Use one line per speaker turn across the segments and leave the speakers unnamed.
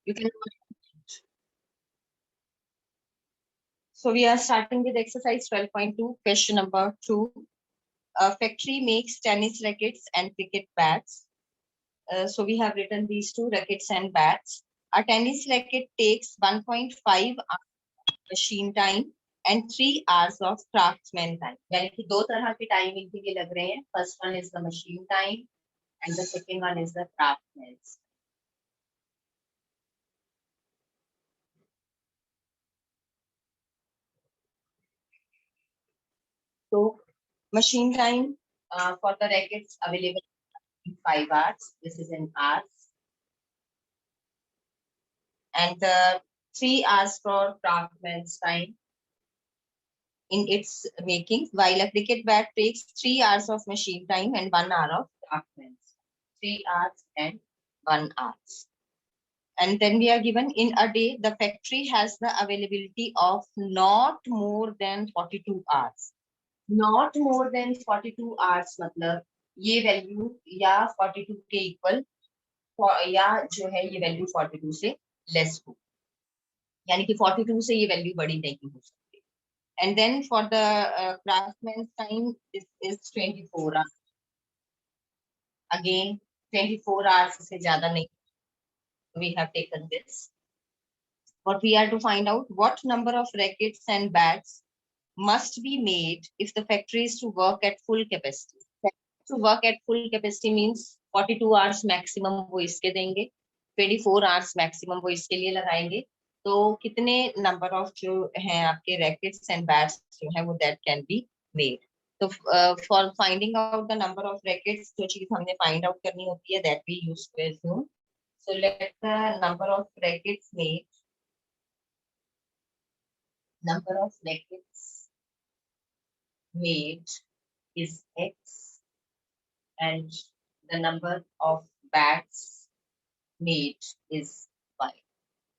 You can. So we are starting with exercise 12.2, question number 2. A factory makes tennis rackets and cricket bats. So we have written these two, rackets and bats. A tennis racket takes 1.5 machine time and 3 hours of craftsman time. यानी कि दो तरह के time इनके लिए लग रहे हैं. First one is the machine time and the second one is the craftsman's. So machine time for the rackets available in 5 hours. This is in hours. And 3 hours for craftsman's time in its making, while a cricket bat takes 3 hours of machine time and 1 hour of craftsman's. 3 hours and 1 hour. And then we are given in a day, the factory has the availability of not more than 42 hours. Not more than 42 hours मतलब ये value या 42 के equal या जो है ये value 42 से less हो, यानी कि 42 से ये वैल्यू बड़ी नहीं हो सकती. And then for the craftsman's time, this is 24 hours. Again, 24 hours से ज्यादा नहीं. We have taken this. What we are to find out, what number of rackets and bats must be made if the factory is to work at full capacity. To work at full capacity means 42 hours maximum वो इसके देंगे, 24 hours maximum वो इसके लिए लगाएंगे. तो कितने number of जो हैं आपके रैकेट्स एंड बैट्स जो है वो दैट कैन बी मेड. तो for finding out the number of rackets जो चीज हमने फाइंड आउट करनी होती है that we use to assume. So let the number of rackets made, number of rackets made is X and the number of bats made is Y.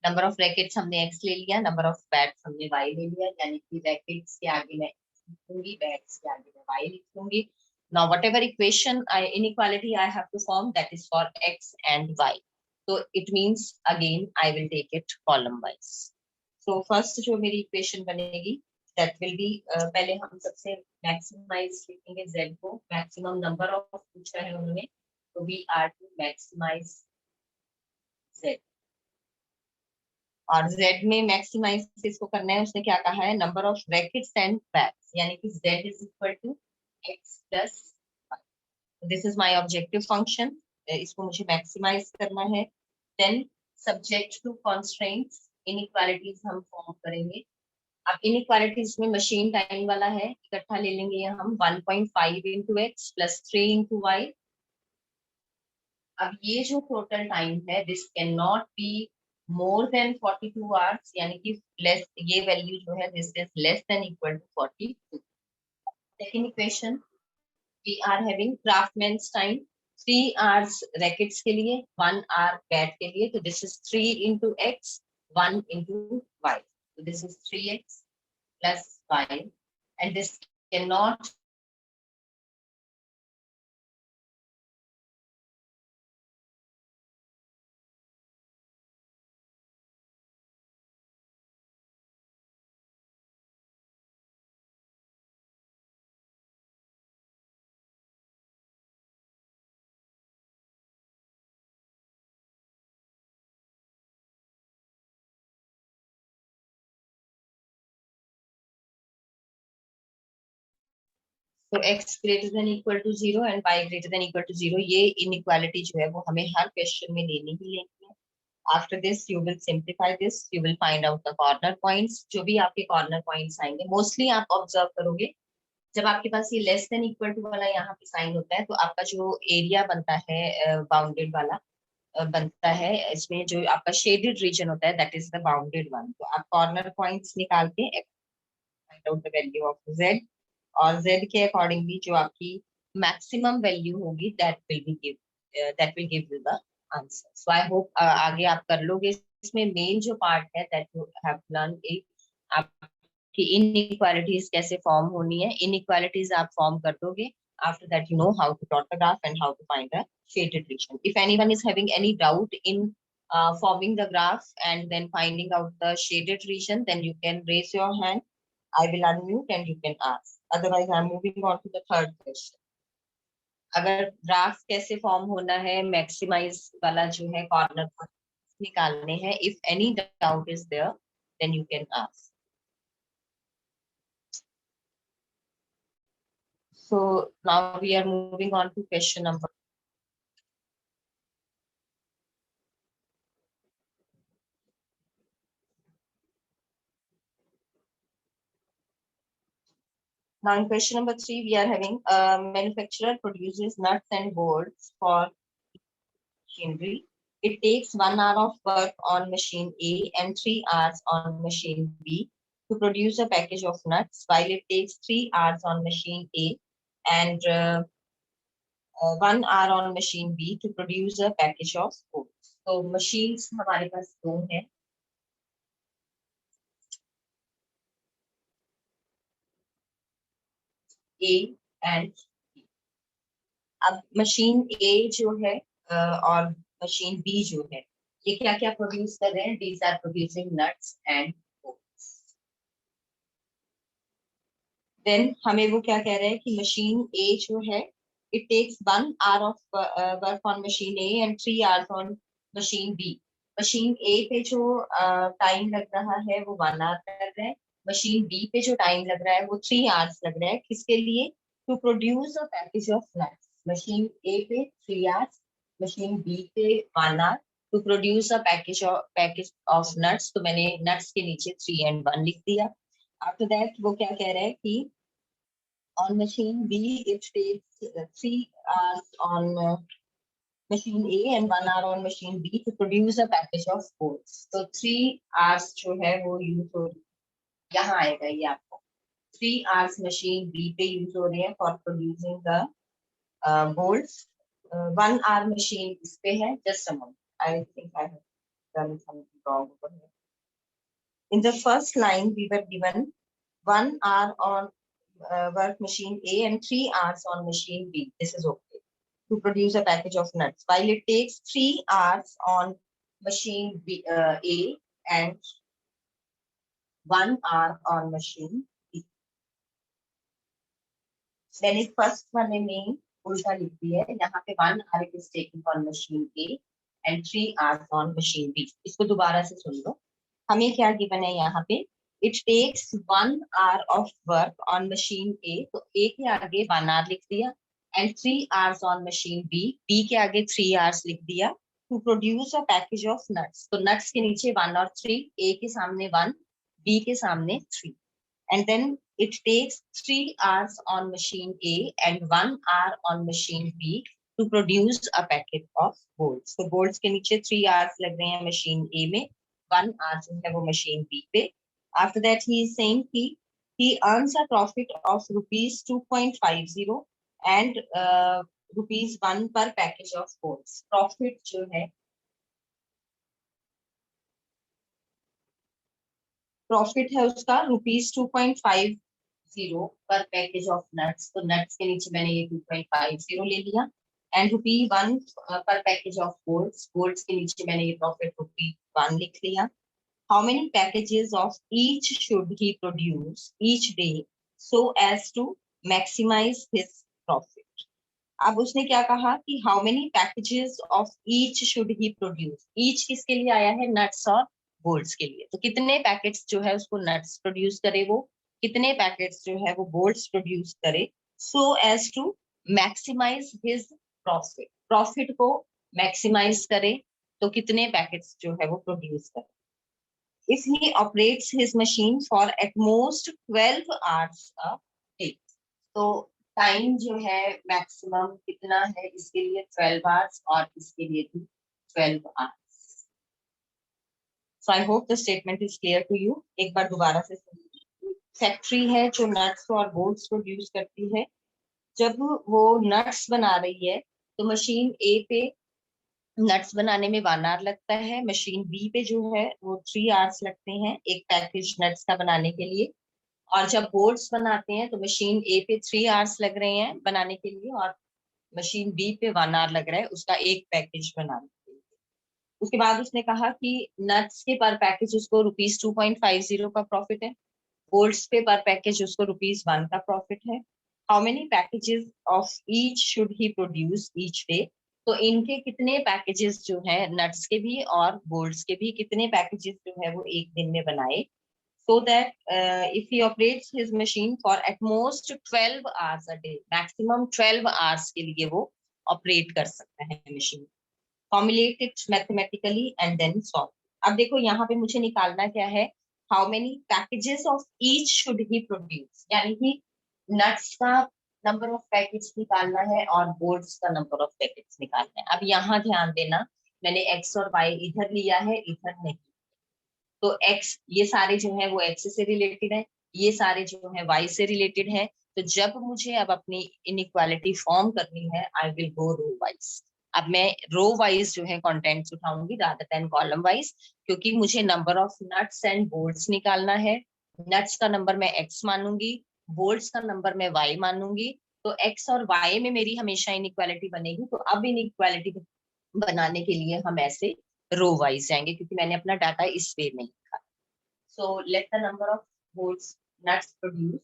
Number of rackets हमने x ले लिया, number of bats हमने y ले लिया, यानी कि rackets के आगे मैं लिखूंगी, बैट्स के आगे मैं y लिख दूंगी. Now whatever equation inequality I have to form, that is for x and y. So it means again I will take it column wise. So first जो मेरी equation बनेगी that will be पहले हम सबसे maximize लिखेंगे z को, maximum number of पूछा है उन्होंने, तो we are to maximize z. और z में मैक्सिमाइज किसको करना है, उसने क्या कहा है, number of rackets and bats, यानी कि z is equal to x plus y. This is my objective function, इसको मुझे मैक्सिमाइज करना है. Then subject to constraints, inequalities हम फॉर्म करेंगे. अब इनइक्वालिटीज में मशीन टाइम वाला है, इकट्ठा ले लेंगे हम 1.5 into x plus 3 into y. अब ये जो टोटल टाइम है this can not B more than 42 hours, यानी कि लेस, ये वैल्यू जो है this is less than equal to 42. Second equation, we are having craftsman's time 3 hours rackets के लिए, 1 hour बैट के लिए. तो this is 3 into x, 1 into y. So this is 3x plus y, and this cannot तो x greater than equal to 0 and y greater than equal to 0, ये inequality जो है वो हमें हर क्वेश्चन में लेनी ही लेनी है. After this you will simplify this, you will find out the corner points. जो भी आपके corner points आएंगे मोस्टली आप ऑब्जर्व करोगे जब आपके पास ये लेस देन इक्वल टू वाला यहाँ पे साइन होता है तो आपका जो एरिया बनता है बाउंडेड वाला बनता है, इसमें जो आपका शेडेड रीजन होता है that is the bounded one. तो आप कॉर्नर पॉइंट्स निकाल के find out the value of z, और z के अकॉर्डिंगली जो आपकी मैक्सिमम वैल्यू होगी that will give you the answer. So I hope आगे आप कर लोगे. इसमें मेन जो पार्ट है that you have learn it, आपकी इनइक्वालिटीज कैसे फॉर्म होनी है. इनइक्वालिटीज आप फॉर्म कर दोगे, after that you know how to plot the graph and how to find the shaded region. If anyone is having any doubt in forming the graph and then finding out the shaded region, then you can raise your hand. I will unmute and you can ask. Otherwise, I'm moving on to the third question. अगर graph कैसे form होना है, maximise वाला जो है corner निकालने हैं, if any doubt is there then you can ask. So now we are moving on to question number. Now in question number 3, we are having a manufacturer produces nuts and bolts for machinery. It takes 1 hour of work on machine A and 3 hours on machine B to produce a package of nuts, while it takes 3 hours on machine A and 1 hour on machine B to produce a package of bolts. So machines हमारे पास दो हैं. A and B. अब machine A जो है और machine B जो है, ये क्या क्या प्रोड्यूस कर रहे हैं? These are producing nuts and bolts. Then हमें वो क्या कह रहे हैं कि मशीन A जो है, it takes 1 hour of work on machine A and 3 hours on machine B. Machine A पे जो टाइम लग रहा है वो 1 hour लग रहा है. मशीन B पे जो टाइम लग रहा है वो 3 hours लग रहा है. किसके लिए? To produce a package of nuts. Machine A पे 3 hours, मशीन B पे 1 hour to produce a package of nuts. तो मैंने नट्स के नीचे 3 and 1 लिख दिया. After that वो क्या कह रहा है कि on machine B it takes 3 hours on machine A and 1 hour on machine B to produce a package of bolts. तो 3 hours जो है वो यूज हो, यहाँ आएगा ये आपको. 3 hours machine B पे यूज हो रहे हैं for producing the bolts. 1 hour machine इस पे है. Just a moment. I think I have done something wrong over here. In the first line we were given 1 hour on work machine A and 3 hours on machine B. This is okay to produce a package of nuts, while it takes 3 hours on machine B, A and 1 hour on machine B. Then it first one में उल्टा लिख दिया है. यहाँ पे 1 hour it is taking on machine A and 3 hours on machine B. इसको दोबारा से सुन लो. हमें क्या गिवन है यहाँ पे? It takes 1 hour of work on machine A. तो A के आगे 1 hour लिख दिया and 3 hours on machine B. B के आगे 3 hours लिख दिया to produce a package of nuts. तो nuts के नीचे 1 और 3, A के सामने 1, B के सामने 3. And then it takes 3 hours on machine A and 1 hour on machine B to produce a packet of bolts. तो bolts के नीचे 3 hours लग रहे हैं machine A में, 1 hour जो है वो machine B पे. After that he is saying he earns a profit of rupees 2.50 and rupees 1 per package of bolts. Profit जो है, प्रॉफिट है उसका रुपीज 2.50 पर पैकेज ऑफ नट्स. तो नट्स के नीचे मैंने ये 2.50 ले लिया एंड ₹1 पर पैकेज ऑफ बोल्ट्स. बोल्ट्स के नीचे मैंने ये प्रॉफिट ₹1 लिख लिया. How many packages of each should he produce each day so as to maximise his profit. अब उसने क्या कहा कि how many packages of each should he produce. Each किसके लिए आया है? नट्स और बोल्ट्स के लिए. तो कितने पैकेट्स जो है उसको नट्स प्रोड्यूस करे, वो कितने पैकेट्स जो है वो बोल्ट्स प्रोड्यूस करे, so as to maximise his profit. Profit को मैक्सिमाइज करे तो कितने पैकेट्स जो है वो प्रोड्यूस करे. If he operates his machine for at most 12 hours a day. तो टाइम जो है मैक्सिमम कितना है इसके लिए? 12 hours और इसके लिए भी 12 hours. So I hope the statement is clear to you. एक बार दोबारा से सुनिए. फैक्ट्री है जो नट्स और बोल्ट्स प्रोड्यूस करती है. जब वो नट्स बना रही है तो मशीन ए पे नट्स बनाने में 1 hour लगता है. मशीन बी पे जो है वो 3 hours लगते हैं एक पैकेज नट्स का बनाने के लिए. और जब बोल्ट्स बनाते हैं तो मशीन ए पे 3 hours लग रहे हैं बनाने के लिए और मशीन बी पे 1 hour लग रहा है उसका एक पैकेज बनाने के लिए. उसके बाद उसने कहा कि नट्स के पर पैकेज उसको ₹2.50 का प्रॉफिट है, गोल्ड्स पे पर पैकेज उसको ₹1 का प्रॉफिट है। How many packages of each should he produce each day, तो इनके कितने पैकेजेस जो है नट्स के भी और गोल्ड्स के भी कितने पैकेजेस जो है वो एक दिन में बनाए, so that if he operates his machine for at most 12 hours a day, maximum 12 hours के लिए वो ऑपरेट कर सकता है machine. Formulate it mathematically and then solve. अब देखो यहाँ पे मुझे निकालना क्या है, how many packages of each should he produce, यानी कि नट्स का नंबर ऑफ पैकेज निकालना है और बोर्ड्स का नंबर ऑफ पैकेज निकालना है। अब यहाँ ध्यान देना, मैंने एक्स और वाई इधर लिया है, इधर नहीं। तो एक्स, ये सारे जो है वो एक्स से रिलेटेड है, ये सारे जो है वाई से रिलेटेड है। तो जब मुझे अब अपनी इनइक्वालिटी फॉर्म करनी है, I will go row wise. अब मैं रो वाइज जो है कंटेंट्स उठाऊंगी रादर देन कॉलम वाइज, क्योंकि मुझे number of nuts and bolts निकालना है। नट्स का नंबर मैं एक्स मानूंगी, बोल्ट्स का नंबर मैं वाई मानूंगी। तो एक्स और वाई में मेरी हमेशा इनइक्वालिटी बनेगी। तो अब इनइक्वालिटी बनाने के लिए हम ऐसे रो वाइज जाएंगे, क्योंकि मैंने अपना डाटा इस वे में लिखा। So let the number of bolts nuts produced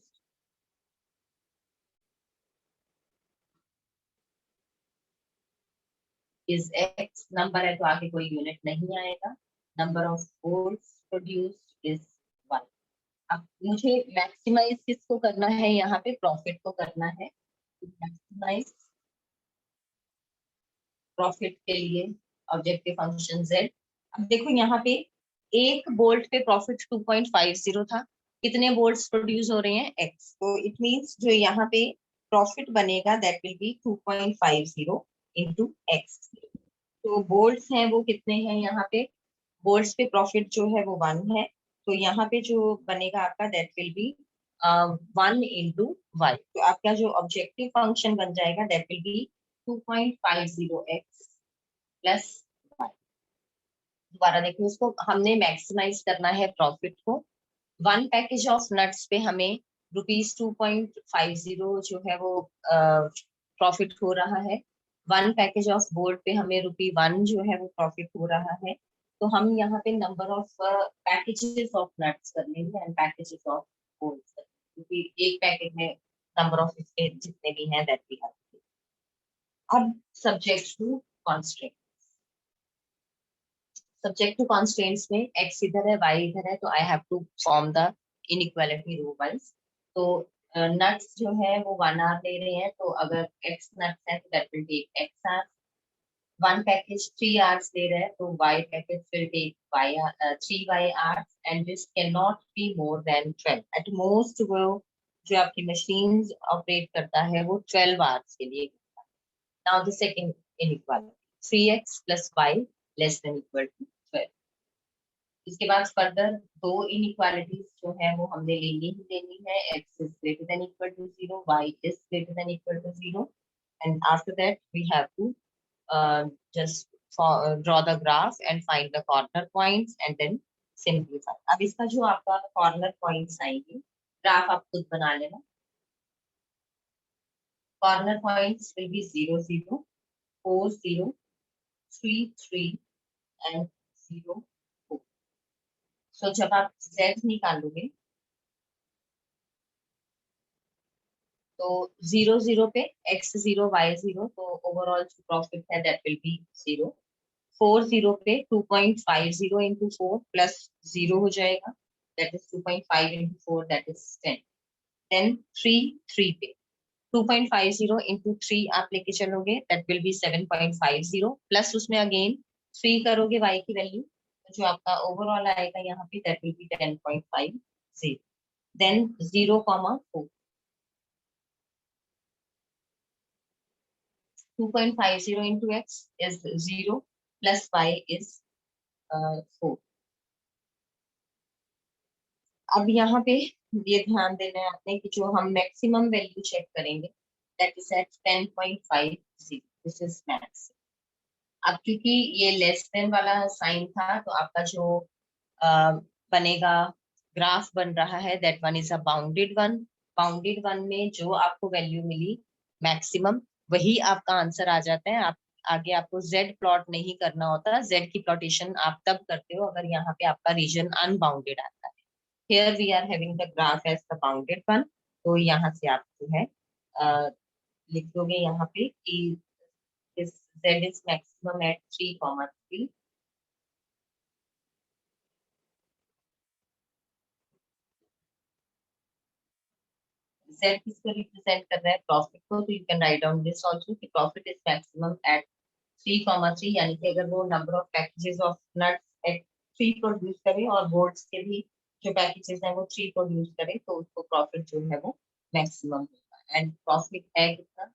is x, number है तो आगे कोई यूनिट नहीं आएगा। Number of bolts produced is one. अब मुझे मैक्सिमाइज किसको करना है, यहाँ पे प्रॉफिट को करना है। मैक्सिमाइज प्रॉफिट के लिए ऑब्जेक्टिव फंक्शन z। अब देखो यहाँ पे एक बोल्ट पे प्रॉफिट 2.50 था, कितने बोल्ट्स प्रोड्यूस हो रहे हैं x, तो इट मींस जो यहाँ पे प्रॉफिट बनेगा that will B 2.50 into x. तो बोल्ट्स हैं वो कितने हैं, यहाँ पे बोल्ट्स पे प्रॉफिट जो है वो 1 है, तो यहाँ पे जो बनेगा आपका that will be 1 into y. तो आपका जो ऑब्जेक्टिव फंक्शन बन जाएगा that will be 2.50x plus y. दोबारा देखो, इसको हमने मैक्सिमाइज करना है प्रॉफिट को। वन पैकेज ऑफ नट्स पे हमें ₹2.50 जो है वो प्रॉफिट हो रहा है। वन पैकेज ऑफ बोर्ड पे हमें ₹1 जो है वो प्रॉफिट हो रहा है। तो हम यहाँ पे number of packages of nuts कर लेंगे एंड पैकेजेस ऑफ बोर्ड, क्योंकि एक पैकेज में नंबर ऑफ इसके जितने भी हैं दैट वी हैव। अब subject to constant, subject to constants में x इधर है, y इधर है, तो I have to form the inequality row wise. तो नट्स जो है वो 1 आवर ले रहे हैं, तो अगर x नट्स है तो that will take x hour. One package 3 hours ले रहा है, तो y package will take 3y hours, and this can not be more than 12 at most. वो जो आपकी मशीन ऑपरेट करता है वो 12 आवर्स के लिए। Now the second inequality, 3x plus y less than equal to 12। इसके बाद फर्दर दो इनइक्वालिटीज जो है वो हमने लेनी ही लेनी है, x is greater than equal to 0, y is greater than equal to 0, and after that we have to just draw the graph and find the corner points and then simplify। अब इसका जो आपका corner points आएंगे, graph आप खुद बना लेना। corner points will be 0 0 4 0 3 3 and 0 4। सो जब आप z निकालोगे तो 0 0 पे x 0 y 0, तो ओवरऑल जो प्रॉफिट है दैट विल बी 0। 4 0 पे 2.50 इंटू 4 प्लस 0 हो जाएगा, that is 2.5 into 4 that is 10। Then 3 3 पे 2.50 इंटू 3 आप लेके चलोगे दैट विल बी 7.50, प्लस उसमें अगेन 3 करोगे y की वैल्यू, जो आपका ओवरऑल आएगा यहाँ पे that will be 10.50। Then 0,4 2.50 into x is 0 plus y is 4। अब यहाँ पे ये ध्यान देना है आपने कि जो हम मैक्सिमम वैल्यू चेक करेंगे that is at 10.50, this is max. अब क्योंकि ये लेस देन वाला साइन था, तो आपका जो बनेगा ग्राफ बन रहा है that one is a bounded one. Bounded one में जो आपको वैल्यू मिली मैक्सिमम, वही आपका आंसर आ जाता है। आप आगे आपको जेड प्लॉट नहीं करना होता। जेड की प्लॉटेशन आप तब करते हो अगर यहाँ पे आपका रीजन अनबाउंडेड आता है। Here we are having the graph as the bounded one. तो यहाँ से आप जो है लिख दोगे यहाँ पे कि इस z is maximum at 3, 3। z किसको रिप्रेजेंट कर रहा है? प्रॉफिट को। तो you can write down this also कि प्रॉफिट इज मैक्सिमम एट 3, 3, यानी कि अगर वो number of packages of nuts at 3 produce करे और बोर्ड्स के भी जो पैकेजेस हैं वो 3 प्रोड्यूस करे तो उसको प्रॉफिट जो है वो मैक्सिमम होगा। एंड प्रॉफिट है कितना?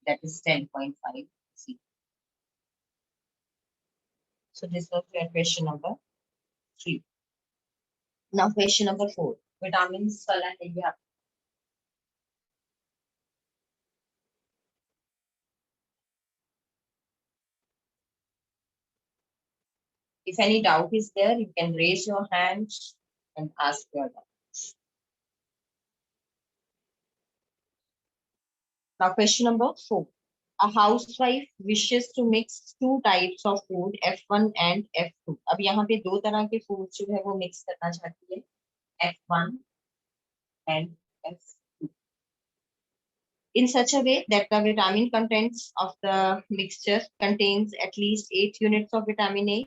That is 10.5। So this was your question number 3. Now question number 4. Vitamins वाला है ये आप। If any doubt is there, you can raise your hand and ask your doubt. Now question number 4. A housewife wishes to mix two types of food, F1 and F2. अब यहाँ पे दो तरह के फूड जो है वो मिक्स करना चाहती है, F1 and F2. In such a way that the vitamin contents of the mixture contains at least 8 units of vitamin A,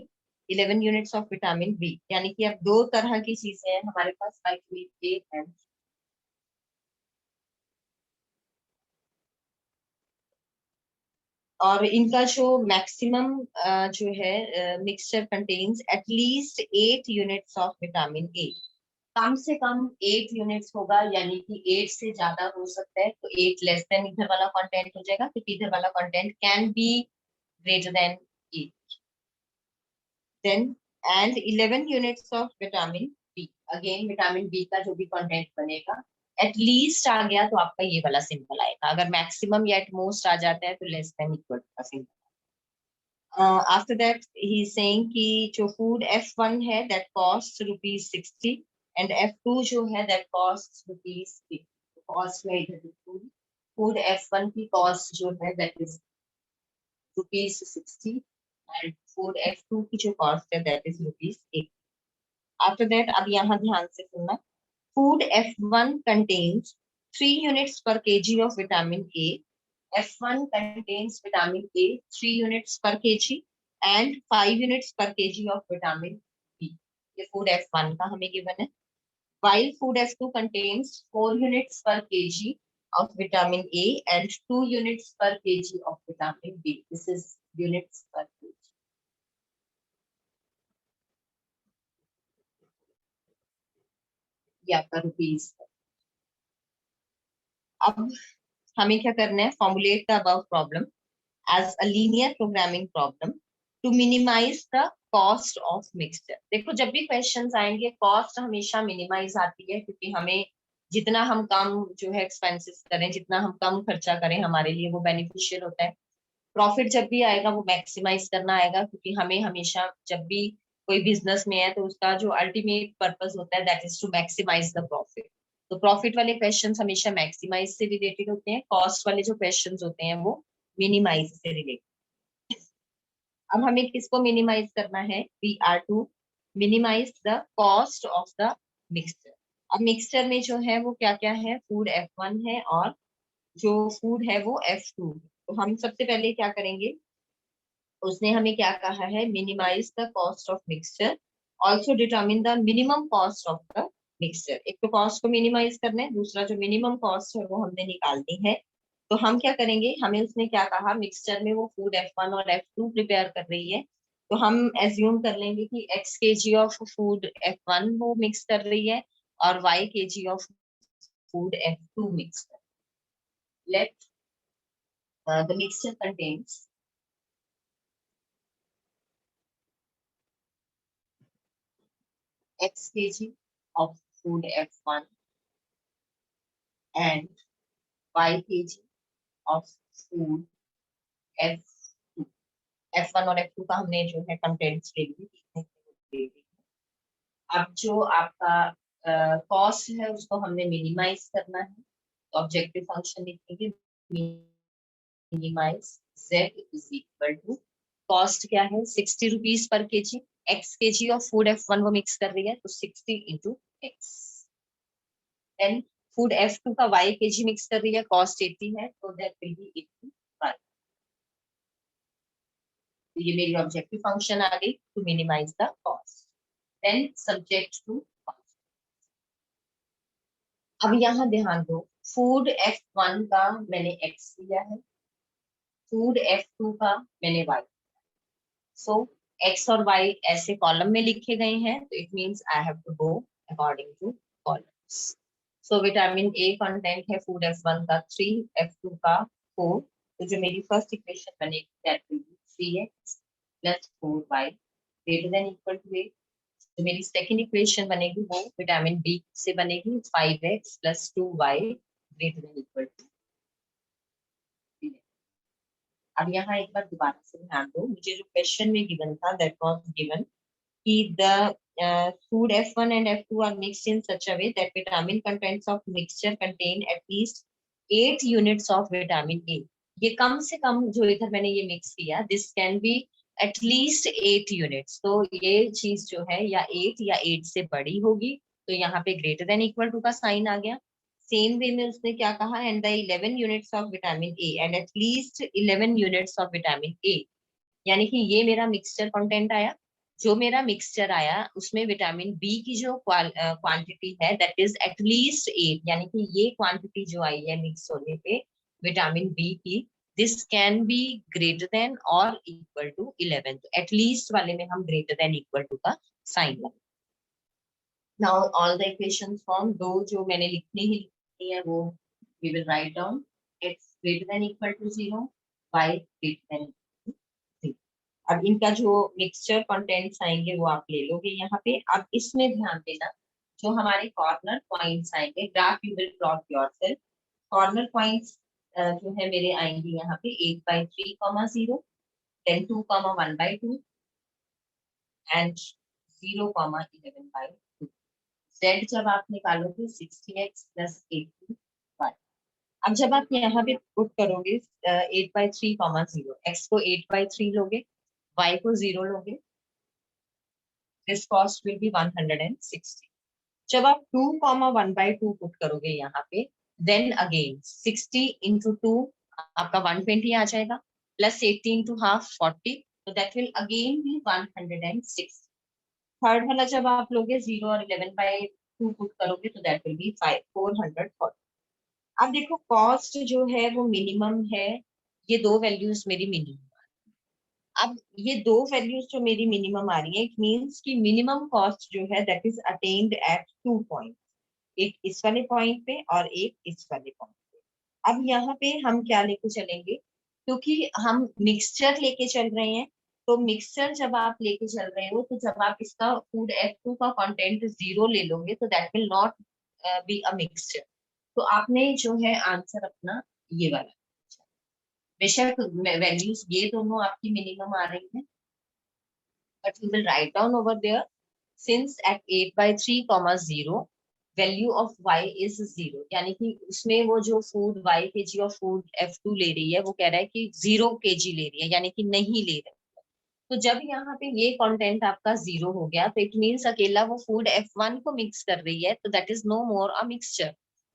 11 units of vitamin B. यानी कि अब दो तरह की चीजें हैं हमारे पास, vitamin A and और इनका जो मैक्सिमम जो है mixture contains at least 8 units of vitamin A. कम से कम 8 यूनिट्स होगा, यानी कि 8 से ज्यादा हो सकता है तो 8 लेस देन इधर वाला कंटेंट हो जाएगा, क्योंकि इधर वाला content can be greater than 8। Then and 11 units of vitamin B. Again vitamin B का जो भी कंटेंट बनेगा एटलीस्ट आ गया तो आपका ये वाला सिंबल आएगा, अगर मैक्सिमम या एट मोस्ट आ जाता है तो लेस देन इक्वल का symbol. After that he is saying कि जो फूड F1 है दैट कॉस्ट ₹60 एंड F2 जो है दैट कॉस्ट ₹50। कॉस्ट में इधर फूड F1 की कॉस्ट जो है that is ₹60 and food F2 की जो कॉस्ट है दैट इज ₹80। आफ्टर दैट अब यहाँ ध्यान से सुनना। Food F1 contains 3 units per kg of vitamin A. F1 contains vitamin A 3 units per kg and 5 units per kg of vitamin B. ये food F1 का हमें गिवन है। While food F2 contains 4 units per kg of vitamin A and 2 units per kg of vitamin B. This is units per kg. ये आपका rupees. अब हमें क्या करना है? Formulate the above problem as a linear programming problem to minimize the cost of mixture। देखो जब भी क्वेश्चंस आएंगे कॉस्ट हमेशा मिनिमाइज आती है, क्योंकि हमें जितना हम कम जो है एक्सपेंसेस करें, जितना हम कम खर्चा करें हमारे लिए वो बेनिफिशियल होता है। प्रॉफिट जब भी आएगा वो मैक्सिमाइज करना आएगा, क्योंकि हमें हमेशा जब भी कोई बिजनेस में है तो उसका जो अल्टीमेट पर्पस होता है that is to maximise the profit. तो प्रॉफिट वाले क्वेश्चंस हमेशा मैक्सिमाइज से रिलेटेड होते हैं, कॉस्ट वाले जो क्वेश्चंस होते हैं वो मिनिमाइज से रिलेटेड। अब हमें किसको मिनिमाइज करना है? We are to minimise the cost of the mixture. अब मिक्सचर में जो है वो क्या क्या है? फूड F1 है और जो फूड है वो F2। तो हम सबसे पहले क्या करेंगे? उसने हमें क्या कहा है? Minimise the cost of mixture, also determine the minimum cost of the mixture. एक तो कॉस्ट को मिनिमाइज करना है, दूसरा जो मिनिमम कॉस्ट है वो हमने निकालनी है। तो हम क्या करेंगे? हमें उसने क्या कहा? मिक्सचर में वो फूड F1 और F2 प्रिपेयर कर रही है, तो हम एज्यूम कर लेंगे कि x kg of food F1 वो मिक्स कर रही है और y kg of food F2 mix कर। Let the mixture contains x kg of food F1 and y kg of food F2। F1 और F2 का हमने जो है कंटेंट्स ले ली। अब जो आपका कॉस्ट है उसको हमने मिनिमाइज करना है, तो ऑब्जेक्टिव फंक्शन लिखेंगे minimise z is equal to cost क्या है 60 rupees per kg, x kg of food F1 वो मिक्स कर रही है तो 60 into x. Then food F2 का y केजी मिक्स कर रही है, कॉस्ट 80 है तो दैट विल बी 81। तो ये मेरी ऑब्जेक्टिव फंक्शन आ गई to minimise the cost. Then subject to cost. अब यहाँ ध्यान दो, फूड F1 का मैंने x लिया है, फूड F2 का मैंने y। सो x और y ऐसे कॉलम में लिखे गए हैं तो it means I have to go according to columns. So vitamin A content है फूड F1 का 3, F2 का 4। तो जो मेरी फर्स्ट इक्वेशन बनेगी that will be 3x plus 4y greater than equal to 8। तो मेरी सेकंड इक्वेशन बनेगी वो विटामिन बी से बनेगी 5x plus 2y greater than equal to. अब यहाँ एक बार दोबारा से ध्यान दो, मुझे जो क्वेश्चन में गिवन था दैट वाज गिवन कि the food F1 and F2 are mixed in such a way that vitamin contents of mixture contain at least 8 units of vitamin A। ये कम से कम जो इधर मैंने ये मिक्स किया this can B at least 8 units, तो ये चीज जो है या 8 या 8 से बड़ी होगी तो यहाँ पे ग्रेटर देन इक्वल टू का साइन आ गया। सेम वे में उसने क्या कहा, and the 11 units of vitamin A and at least 11 units of vitamin ए, यानी कि ये मेरा मिक्सचर कंटेंट आया। जो मेरा मिक्सचर आया उसमें विटामिन बी की जो क्वांटिटी है दैट इज एटलीस्ट 8, यानी कि ये क्वांटिटी जो आई है मिक्स होने पे विटामिन बी की this can be greater than और इक्वल टू 11। तो एटलीस्ट वाले में हम ग्रेटर देन इक्वल टू का साइन लगाएं। Now all the equations form, दो जो मैंने लिखनी ही लिखनी है वो we will write down. x greater than equal to 0, y greater than. अब इनका जो मिक्सचर कंटेंट्स आएंगे वो आप ले लोगे यहाँ पे। अब इसमें ध्यान देना, जो हमारे कॉर्नर पॉइंट्स आएंगे, graph you will plot yourself. Corner points जो है मेरे आएंगे यहाँ पे 8/3, 0, then 2, 1/2 एंड 0, 11/2। z जब आप निकालोगे 60x प्लस 80y। अब जब आप यहाँ पे पुट करोगे 8/3, 0, x को 8/3 लोगे, y को 0 लोगे, दिस कॉस्ट विल बी 160। जब आप 2, 1/2 पुट करोगे यहाँ पे, देन अगेन 60 इंटू 2 आपका 120 आ जाएगा, प्लस 80 इंटू हाफ 40, तो that will again be 160। Third वाला जब आप लोगे 0 और 11/2 पुट करोगे तो दैट विल बी 440। अब देखो कॉस्ट जो है वो मिनिमम है, ये दो वैल्यूज मेरी मिनिमम। अब ये दो वैल्यूज जो मेरी मिनिमम आ रही है, इट मींस कि मिनिमम कॉस्ट जो है that is attained at 2 point, एक इस वाले पॉइंट पे और एक इस वाले पॉइंट पे। अब यहाँ पे हम क्या लेके चलेंगे, क्योंकि हम मिक्सचर लेके चल रहे हैं, तो मिक्सचर जब आप लेके चल रहे हो तो जब आप इसका फूड F2 का कंटेंट 0 ले लोगे तो that will not be a mixture. तो आपने जो है आंसर अपना ये वाला, बेशक वैल्यूज ये दोनों आपकी मिनिमम आ रही है, but you will write down over there since at 8/3, 0 value of y is 0, यानी कि उसमें वो जो food y kg of food F2 ले रही है वो कह रहा है कि 0 kg ले रही है, यानी कि नहीं ले रही है। तो जब यहाँ पे ये कंटेंट आपका 0 हो गया तो इट मीन्स अकेला वो फूड F1 को मिक्स कर रही है, तो that is no more a mixture.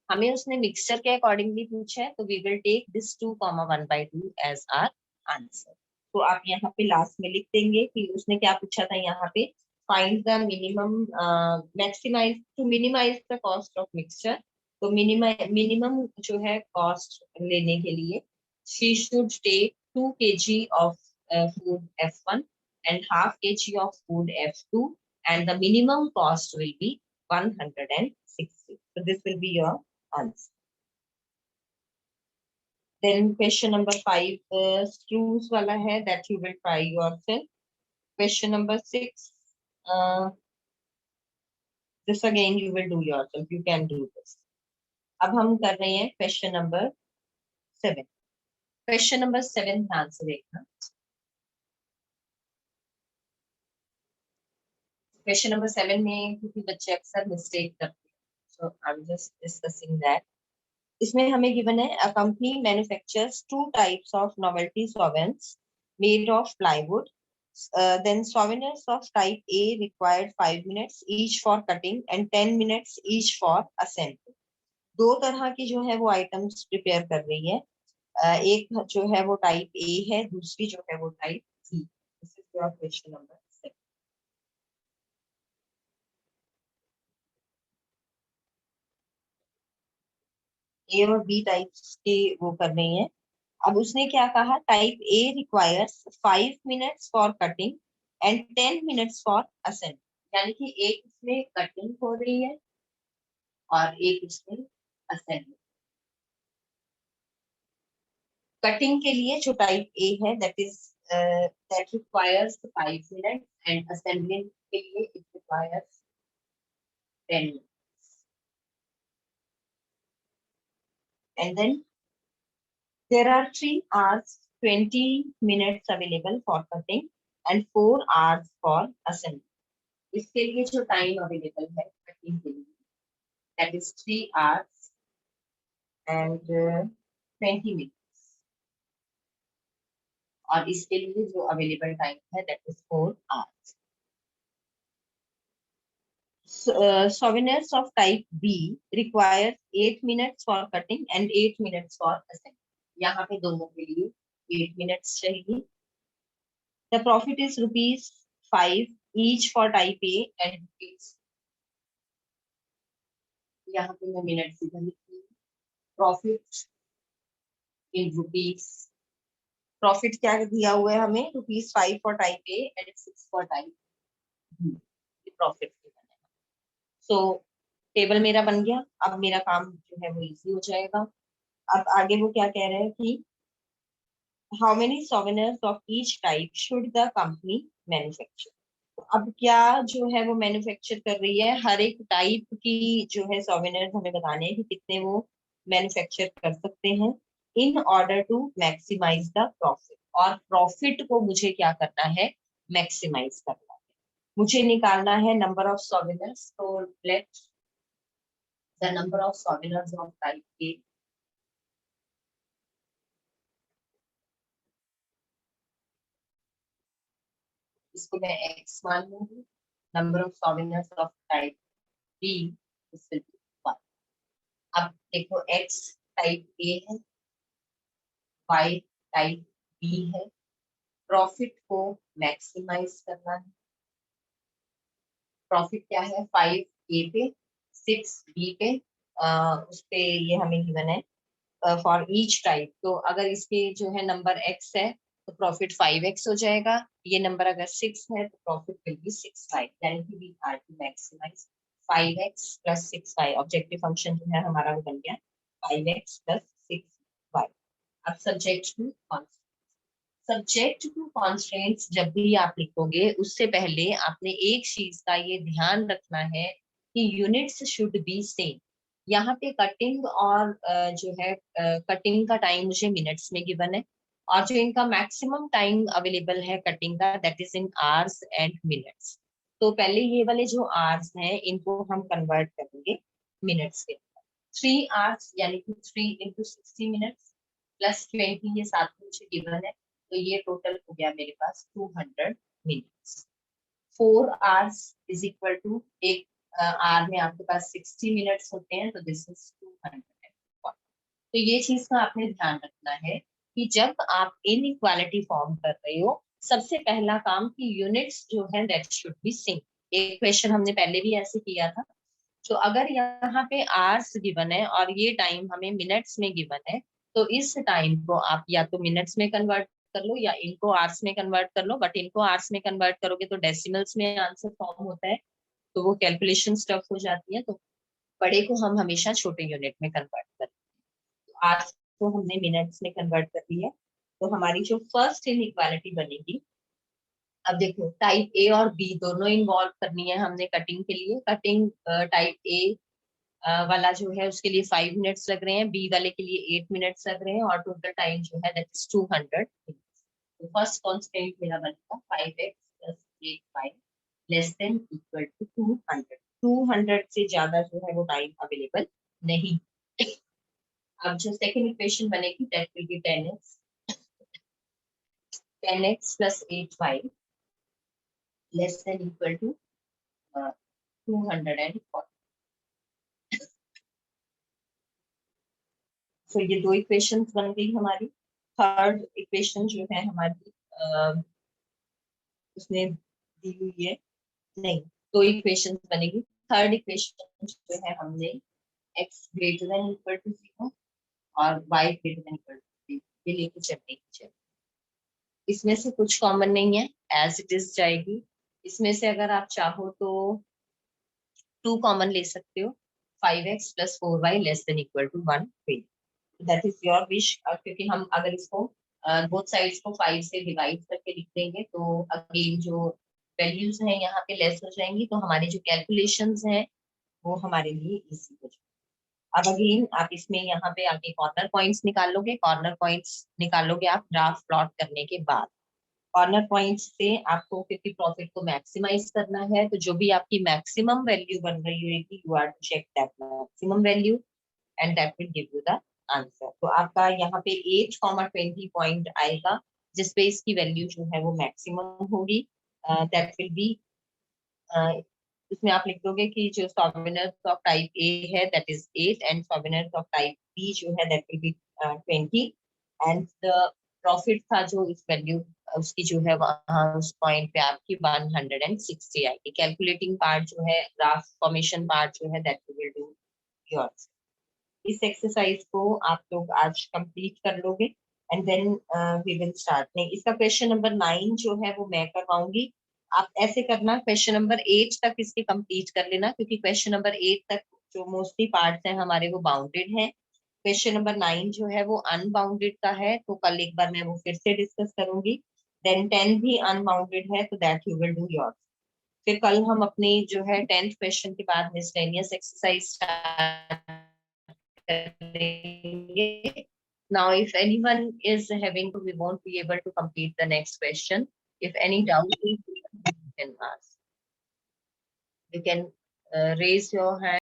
हमें उसने मिक्सचर के अकॉर्डिंगली पूछा है, तो we will take this 2, 1/2 as our answer. तो आप यहाँ पे लास्ट में लिख देंगे कि उसने क्या पूछा था यहाँ पे, find the minimum maximise to minimise the cost of mixture. तो मिनिमम जो है कॉस्ट लेने के लिए she should take 2 kg of food F1 and half kg of food F2, and the minimum cost will be 160. So this will be your answer. Then question number 5, screws wala hai, that you will try yourself. Question number 6, this again you will do yourself. You can do this. अब हम कर रहे हैं question number 7। Question number 7 ध्यान से देखना। Question number 7 में क्योंकि बच्चे अक्सर मिस्टेक करते हैं, so I'm just discussing that. इसमें हमें गिवन है a company manufactures two types of novelty souvenirs made of plywood, then souvenirs of type A required 5 minutes each for cutting and 10 minutes each for assembly. दो तरह की जो है वो items prepare कर रही है। एक जो है वो टाइप ए है, दूसरी जो है वो type B. This is your question number 6। A और बी टाइप्स के वो कर रही हैं। अब उसने क्या कहा, type A requires 5 minutes for cutting and 10 minutes for assembly. यानी कि एक इसमें कटिंग हो रही है और एक इसमें असेंबली। कटिंग के लिए जो टाइप ए है that requires 5 minute and assembly के लिए it requires 10 minute. And then there are 3 hours 20 minutes available for cutting and 4 hours for assembly। इसके लिए जो टाइम अवेलेबल है कटिंग के लिए that is 3 hours and 20 minutes, और इसके लिए जो अवेलेबल टाइम है that is 4 hours। Souvenirs of type B requires 8 minutes for cutting and 8 minutes for assembly। यहाँ पे दोनों के लिए 8 minutes चाहिए। The profit is ₹5 each for type A and rupees, यहाँ पे मैं मिनट सीधा लिखती हूँ। प्रॉफिट इन रुपीस, प्रॉफिट क्या दिया हुआ है हमें, ₹5 for type A and 6 for type B. Profit बनेगा। सो टेबल मेरा बन गया। अब मेरा काम जो है वो इजी हो जाएगा। अब आगे वो क्या कह रहे हैं कि how many souvenirs of each type should the company manufacture. अब क्या जो है वो मैन्युफैक्चर कर रही है, हर एक टाइप की जो है सोवेनिर्स हमें बताने हैं कि कितने वो मैन्युफैक्चर कर सकते हैं in order to maximise the profit. और प्रॉफिट को मुझे क्या करना है, मैक्सिमाइज करना है। मुझे निकालना है नंबर ऑफ सोवेनिर्स। तो let the number of souvenirs of type A, इसको मैं एक्स मान लूंगी। Number of souvenirs of type B, this will be 1। अब देखो एक्स टाइप ए है, वाई टाइप बी है। प्रॉफिट को मैक्सिमाइज करना है। प्रॉफिट क्या है, 5 ए पे 6 बी पे, उस पे ये हमें गिवन है फॉर ईच टाइप। तो अगर इसके जो है नंबर एक्स है तो प्रॉफिट 5x हो जाएगा। ये नंबर अगर 6 है तो प्रॉफिट विल बी 6y। यानी कि we are to maximize 5x plus 6y। Objective function जो है हमारा वो बन गया 5x प्लस 6y। अब सब्जेक्ट टू कॉन्स्ट्रेंट्स जब भी आप लिखोगे उससे पहले आपने एक चीज का ये ध्यान रखना है कि यूनिट्स शुड बी सेम। यहाँ पे कटिंग और जो है कटिंग का टाइम मुझे मिनट्स में गिवन है, और जो इनका मैक्सिमम टाइम अवेलेबल है कटिंग का that is in hours and minutes. तो पहले ये वाले जो आवर्स हैं इनको हम कन्वर्ट करेंगे मिनट्स के। 3 hours यानी कि 3 into 60 minutes प्लस 20 ये साथ में मुझे गिवन है, तो ये टोटल हो गया मेरे पास 200 minutes. 4 hours is equal to, एक आवर में आपके पास 60 मिनट्स होते हैं, तो दिस इज 200। तो ये चीज का आपने ध्यान रखना है कि जब आप इनइक्वालिटी फॉर्म कर रहे हो, सबसे पहला काम कि यूनिट्स जो है दैट शुड बी सेम। एक क्वेश्चन हमने पहले भी ऐसे किया था। तो अगर यहाँ पे आवर्स गिवन है और ये टाइम हमें मिनट्स में गिवन है, तो इस टाइम को आप या तो मिनट्स में कन्वर्ट कर लो या इनको आवर्स में कन्वर्ट कर लो। बट इनको आवर्स में कन्वर्ट करोगे तो डेसिमल्स में आंसर फॉर्म होता है, तो वो कैलकुलेशन टफ हो जाती है। तो बड़े को हम हमेशा छोटे यूनिट में कन्वर्ट करते हैं। तो आवर्स को हमने मिनट्स में कन्वर्ट कर दिया है। तो हमारी जो फर्स्ट इनइक्वालिटी बनेगी, अब देखो टाइप ए और बी दोनों इन्वॉल्व करनी है हमने कटिंग के लिए। कटिंग टाइप ए वाला जो है उसके लिए 5 मिनट्स लग रहे हैं, बी वाले के लिए 8 मिनट्स लग रहे हैं, और टोटल टाइम जो है दैट इज 200 मिनट्स। तो फर्स्ट कॉन्स्टेंट मेरा बनेगा 5x plus 8y less than equal to 200। 200 से ज्यादा जो है वो टाइम अवेलेबल नहीं। अब जो सेकंड इक्वेशन बनेगी that will B 10x plus 8y less than equal to 240. तो ये दो इक्वेशंस बन गई हमारी। थर्ड इक्वेशन जो है हमारी उसमें दी हुई है, नहीं, दो इक्वेशंस बनेगी। थर्ड इक्वेशन जो है हमने x greater than equal to 0 और y greater than equal to 0 ये लेके चलने की चाहिए। इसमें से कुछ कॉमन नहीं है, एज इट इज जाएगी। इसमें से अगर आप चाहो तो 2 कॉमन ले सकते हो, 5x plus 4y less than equal to 1, that is your wish. क्योंकि हम अगर इसको बोथ साइड्स को 5 से डिवाइड करके लिख देंगे तो अगेन जो वैल्यूज हैं यहाँ पे लेस हो जाएंगी, तो हमारी जो कैलकुलेशंस हैं वो हमारे लिए इजी हो जाएगी। अब अगेन आप इसमें यहाँ पे आगे कॉर्नर पॉइंट्स निकालोगे, कॉर्नर पॉइंट्स निकालोगे आप ग्राफ प्लॉट करने के बाद। कॉर्नर पॉइंट्स से आपको क्योंकि प्रॉफिट को मैक्सिमाइज करना है, तो जो भी आपकी मैक्सिमम वैल्यू बन रही होगी you are to check that maximum value and that will give you the answer. तो आपका यहाँ पे 8,20 पॉइंट आएगा जिसपे इसकी वैल्यू जो है वो मैक्सिमम होगी। दैट विल बी, इसमें आप लिख दोगे कि जो सॉवेनियर्स ऑफ टाइप ए है that is 8 and souvenirs of type B जो है that will be 20 and the profit था जो इस वैल्यू उसकी जो है वहां उस पॉइंट पे आपकी 160 आएगी। कैलकुलेटिंग पार्ट जो है ग्राफ फॉर्मेशन पार्ट जो है दैट विल डू योर्स। इस एक्सरसाइज को आप लोग आज कंप्लीट कर लोगे and then we will start. नहीं, इसका क्वेश्चन नंबर 9 जो है वो मैं करवाऊंगी। आप ऐसे करना, क्वेश्चन नंबर 8 तक इसके कंप्लीट कर लेना क्योंकि क्वेश्चन नंबर 8 तक जो मोस्टली पार्ट्स हैं हमारे वो बाउंडेड हैं। क्वेश्चन नंबर 9 जो है वो अनबाउंडेड का है, तो कल एक बार मैं वो फिर से डिस्कस करूंगी। देन 10 भी अनबाउंडेड है, तो that you will do your. फिर कल हम अपनी जो है 10th क्वेश्चन के बाद मिसलेनियस एक्सरसाइज स्टार्ट करेंगे। Now, if anyone is having, we won't be able to complete the next question. If any doubt is, you can ask. You can raise your hand.